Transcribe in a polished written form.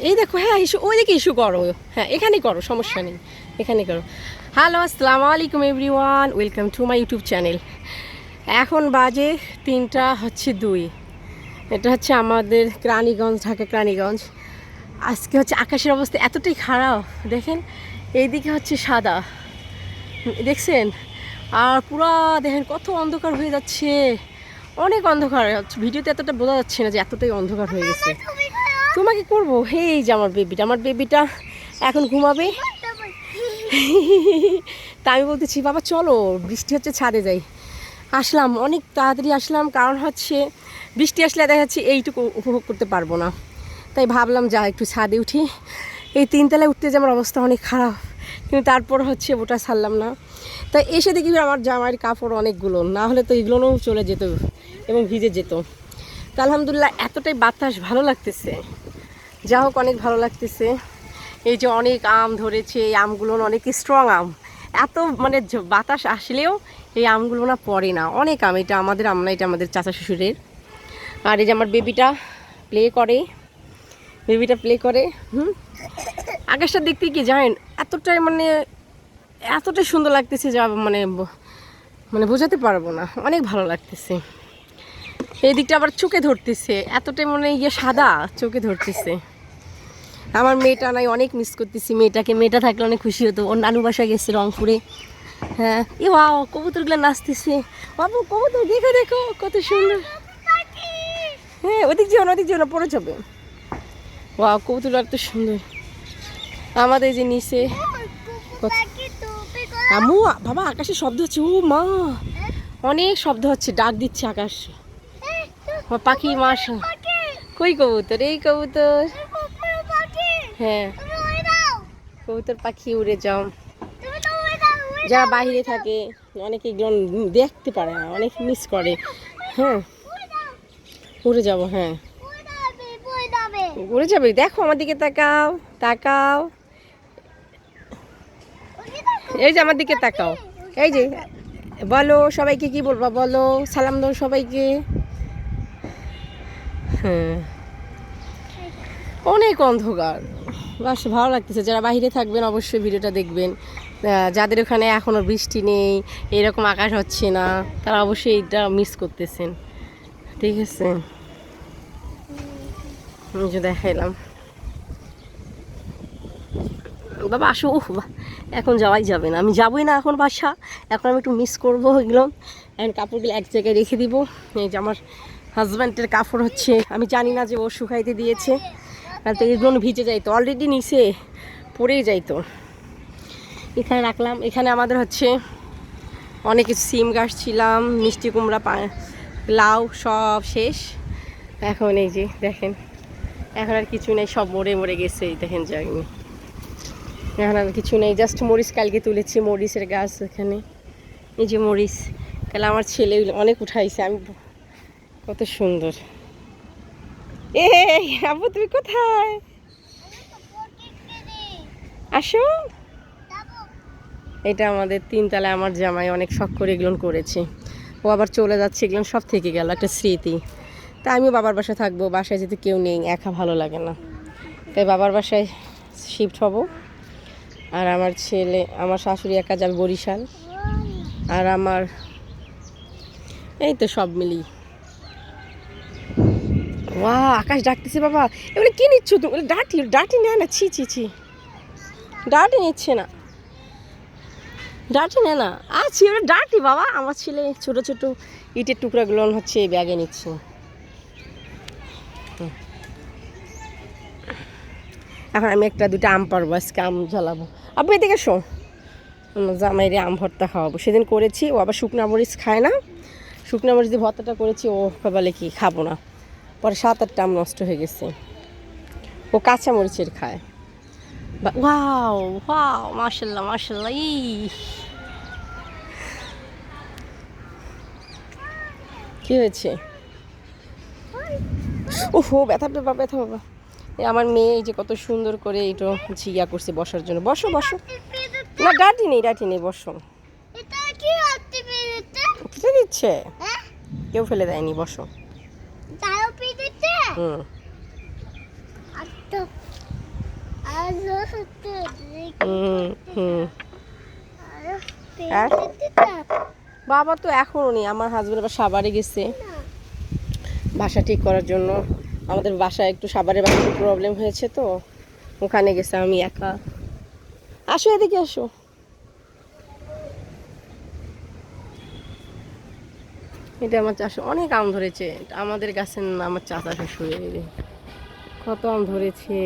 এই দেখো, হ্যাঁ ইস্যু ওইদিকে ইস্যু করো, হ্যাঁ এখানেই করো, সমস্যা নেই, এখানে করো। হ্যালো, আসসালামু আলাইকুম everyone, welcome to my YouTube channel. এখন বাজে 3:02। এটা হচ্ছে আমাদের রানীগঞ্জ, ঢাকা রানীগঞ্জ। আজকে হচ্ছে আকাশের অবস্থা এতটাই খারাপ, দেখেন এইদিকে হচ্ছে সাদা, দেখছেন, আর পুরা দেখেন কত অন্ধকার হয়ে যাচ্ছে, অনেক অন্ধকার হচ্ছে। ভিডিওতে এতটা বোঝা যাচ্ছে না যে এতটাই অন্ধকার হয়ে গেছে। তোমাকে করবো, এই যে আমার বেবিটা এখন ঘুমাবে। তা আমি বলতেছি বাবা চলো, বৃষ্টি হচ্ছে ছাদে যাই। আসলাম অনেক তাড়াতাড়ি আসলাম, কারণ হচ্ছে বৃষ্টি আসলে দেখা যাচ্ছে এইটুকু উপভোগ করতে পারবো না, তাই ভাবলাম যা একটু ছাদে উঠি। এই 3 তলায় উঠতে যে আমার অবস্থা অনেক খারাপ, কিন্তু তারপর হচ্ছে ওটা ছাড়লাম না। তাই এসে দেখি আমার জামাইয়ের কাপড় অনেকগুলো, না হলে তো এগুলোও চলে যেত এবং ভিজে যেত। তা আলহামদুলিল্লাহ এতটাই বাতাস ভালো লাগতেছে, যা হোক অনেক ভালো লাগতেছে। এই যে অনেক আম ধরেছে, এই আমগুলো অনেক স্ট্রং আম, এত মানে বাতাস আসলেও এই আমগুলো না পড়ে না, অনেক আম। এটা আমাদের আম না, এটা আমাদের চাচা শ্বশুরের। আর এই যে আমার বেবিটা প্লে করে, আকাশটা দেখতে কি জানেন এতটাই এতটাই সুন্দর লাগতেছে যা মানে বোঝাতে পারবো না, অনেক ভালো লাগতেছে। এই দিকটা আবার চোখে ধরতেছে, এতটাই সাদা চোখে ধরতেছে। আমার মেয়েটা নাই, অনেক মিস করতেছি মেয়েটাকে। মেয়েটা থাকলে অনেক খুশি হতো। ওর নানু বাসা গেছে রংপুরে। হ্যাঁ, এ ওয়াও, কবুতরগুলো নাচতেছে। বাবু কবুতর দেখো দেখো কত সুন্দর। হ্যাঁ, ওদিক যেও না, পড়ে যাবে। ওয়াও, কবুতরগুলো এত সুন্দর। আমাদের যে নিচে আম্মু বাবা আকাশে শব্দ হচ্ছে, ও মা অনেক শব্দ হচ্ছে, ডাক দিচ্ছে আকাশ। পাখি মাস কই কবুতর, এই কবুতর, হ্যাঁ কবুতর পাখি উড়ে যাও। যারা বাইরে থাকে অনেকে দেখতে পারে না, অনেক মিস করে। হ্যাঁ উড়ে যাবো, হ্যাঁ উড়ে যাবে। দেখো আমার দিকে তাকাও, তাকাও, এই যে আমার দিকে তাকাও। এই যে বলো সবাইকে, কি বলবা বলো, সালাম দাও সবাইকে। হ্যাঁ অনেক অন্ধকার, বাস ভালো লাগতেছে। যারা বাইরে থাকবেন অবশ্যই ভিডিওটা দেখবেন। যাদের ওখানে এখনও বৃষ্টি নেই, এরকম আকাশ হচ্ছে না, তারা অবশ্যই এটা মিস করতেছেন। ঠিক আছে, যে দেখাইলাম। বাবা আসো, এখন যাওয়াই যাবে না, আমি যাবোই না এখন বাসা। এখন আমি একটু মিস করবো এগুলো। এখন কাপড়গুলো এক জায়গায় রেখে দিব। এই যে আমার হাজব্যান্ডের কাপড় হচ্ছে, আমি জানি না যে ও শুকাইতে দিয়েছে, তো এগুলো ভিজে যাইতো, অলরেডি নিচে পড়েই যাইতো। এখানে রাখলাম। এখানে আমাদের হচ্ছে অনেক সিম গাছ ছিলাম, মিষ্টি কুমড়া, লাউ সব শেষ। এখন এই যে দেখেন, এখন আর কিছু নেই, সব মরে গেছে। এই দেখেন যায়নি, এখন আর কিছু নেই, জাস্ট মরিচ কালকে তুলেছি, মরিচের গাছ এখানে। এই যে মরিচ কাল আমার ছেলে অনেক উঠাইছে, আমি কত সুন্দর। এই আব্বু তুমি কোথায়, আসো। এটা আমাদের 3 তলায় আমার জামাই অনেক শখ করে এগুলো করেছে। ও আবার চলে যাচ্ছে, এগুলো সব থেকে গেল একটা স্মৃতি। তাই আমিও বাবার বাসায় থাকবো, বাসায় যেতে কেউ নেই, একা ভালো লাগে না, তাই বাবার বাসায় শিফট হব। আর আমার ছেলে, আমার শাশুড়ি একা যাবে বরিশাল, আর আমার এই তো সব মিলি। ওয়া আকাশ ডাকতেছে বাবা, এগুলো কি নিচ্ছ তুমি? ডাটি নেয় না, ছি, ডাটি নিচ্ছে না, ডাটি নেয় না। আছি ওটা ডাটি বাবা। আমার ছেলে ছোট ছোট ইটের টুকরাগুলো হচ্ছে ব্যাগে নিচ্ছে। এখন আমি একটা দুটো আম পারবো, আজকে আম জ্বালাবো। আপনি এদিকে শো, জামাইরে আম ভর্তা খাওয়াবো। সেদিন করেছি, ও আবার শুকনা মরিচ খায় না, শুকনা মরিচ দিয়ে ভর্তাটা করেছি, ও বলে কি খাবো না। পরে 7-8টা আম নষ্ট হয়ে গেছে, ও কাঁচা মরিচের খায়। ওয়াও ওয়াও, মাশাল্লাহ মাশাল্লাহ। কি হয়েছে? ওহো ব্যথা বাবা। আমার মেয়ে এই যে কত সুন্দর করে এইটা ঝিয়া করছে বসার জন্য। বসো বসো, না ডাটি নেই, বসো। ফেলে দিচ্ছে, কেউ ফেলে দেয়নি, বসো। হুম হুম। হ্যাঁ? বাবা তো এখনো নেই, আমার হাজবেন্ড আবার সাভারে গেছে বাসা ঠিক করার জন্য। আমাদের বাসায় একটু সাভারের বাসায় একটু প্রবলেম হয়েছে, তো ওখানে গেছে। আমি একা। আসো এদিকে আসো। এটা আমার চাষ অনেক আম ধরেছে, এটা আমাদের গাছের না, আমার চাচা শ্বশুরের। কত আম ধরেছে।